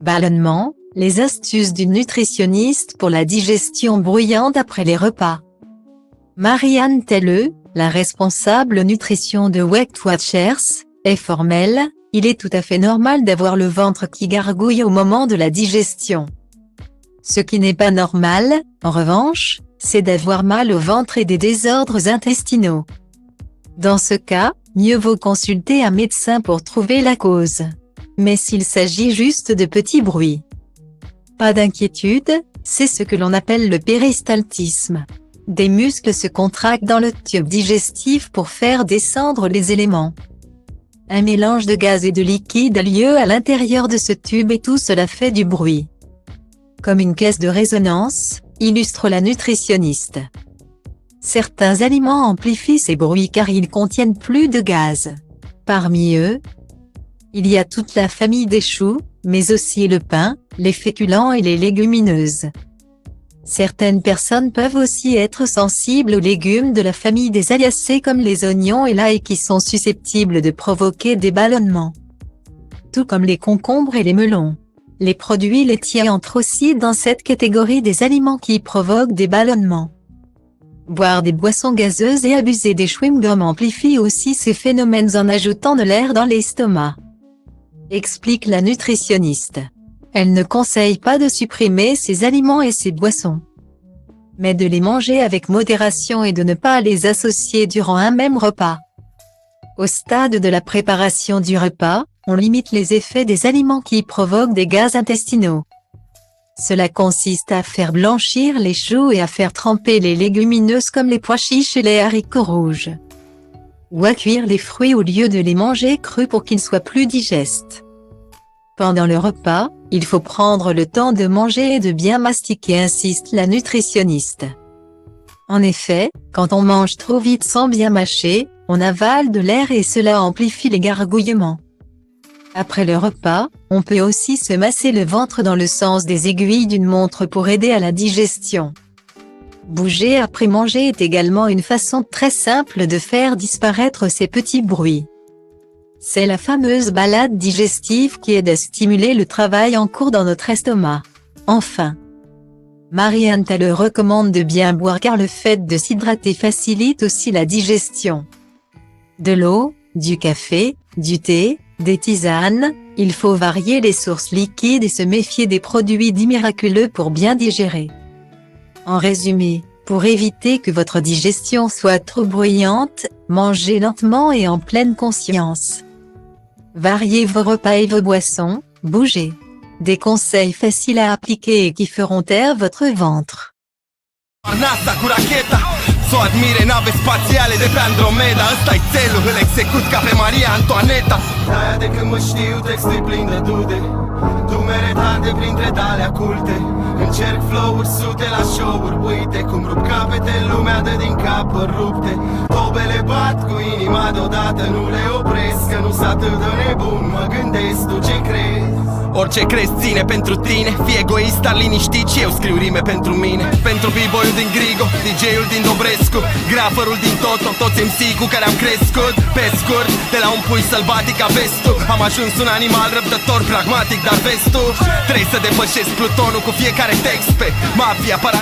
Ballonnement, les astuces d'une nutritionniste pour la digestion bruyante après les repas. Marianne Telleux, la responsable nutrition de Weight Watchers, est formelle: il est tout à fait normal d'avoir le ventre qui gargouille au moment de la digestion. Ce qui n'est pas normal, en revanche, c'est d'avoir mal au ventre et des désordres intestinaux. Dans ce cas, mieux vaut consulter un médecin pour trouver la cause. Mais s'il s'agit juste de petits bruits, pas d'inquiétude, c'est ce que l'on appelle le péristaltisme. Des muscles se contractent dans le tube digestif pour faire descendre les éléments. Un mélange de gaz et de liquide a lieu à l'intérieur de ce tube et tout cela fait du bruit. Comme une caisse de résonance, illustre la nutritionniste. Certains aliments amplifient ces bruits car ils contiennent plus de gaz. Parmi eux, il y a toute la famille des choux, mais aussi le pain, les féculents et les légumineuses. Certaines personnes peuvent aussi être sensibles aux légumes de la famille des aliacées comme les oignons et l'ail qui sont susceptibles de provoquer des ballonnements. Tout comme les concombres et les melons. Les produits laitiers entrent aussi dans cette catégorie des aliments qui provoquent des ballonnements. Boire des boissons gazeuses et abuser des chewing-gums amplifie aussi ces phénomènes en ajoutant de l'air dans l'estomac. Explique la nutritionniste. Elle ne conseille pas de supprimer ces aliments et ces boissons, mais de les manger avec modération et de ne pas les associer durant un même repas. Au stade de la préparation du repas, on limite les effets des aliments qui provoquent des gaz intestinaux. Cela consiste à faire blanchir les choux et à faire tremper les légumineuses comme les pois chiches et les haricots rouges. Ou à cuire les fruits au lieu de les manger crus pour qu'ils soient plus digestes. Pendant le repas, il faut prendre le temps de manger et de bien mastiquer, insiste la nutritionniste. En effet, quand on mange trop vite sans bien mâcher, on avale de l'air et cela amplifie les gargouillements. Après le repas, on peut aussi se masser le ventre dans le sens des aiguilles d'une montre pour aider à la digestion. Bouger après manger est également une façon très simple de faire disparaître ces petits bruits. C'est la fameuse balade digestive qui aide à stimuler le travail en cours dans notre estomac. Enfin, Marianne Telleux recommande de bien boire car le fait de s'hydrater facilite aussi la digestion. De l'eau, du café, du thé, des tisanes, il faut varier les sources liquides et se méfier des produits dits miraculeux pour bien digérer. En résumé, pour éviter que votre digestion soit trop bruyante, mangez lentement et en pleine conscience. Variez vos repas et vos boissons, bougez. Des conseils faciles à appliquer et qui feront taire votre ventre. Să o admire nave spațiale de pe Andromeda. Ăsta-i țelul, îl execut ca pe Maria Antoaneta. De-aia de când mă știu, textul plin de dude, dumere tarde printre tale aculte. Încerc flow-uri, sute la show-uri, uite cum rup capete, lumea dă din cap rupte. Tobele bat cu inima deodată, nu le opresc, că nu-s atât de nebun, mă gândesc, tu ce crezi? Orice crezi ține pentru tine, fii egoist, dar liniștit și eu scriu rime pentru mine. Pentru b-boy-ul din Grigo, DJ-ul din Dobrescu, graferul din Toto, toți MC cu care am crescut. Pe scurt, de la un pui sălbatic ca vestul, am ajuns un animal răbdător, pragmatic, dar vestul trebuie să depășesc Plutonul cu fiecare text pe mafia para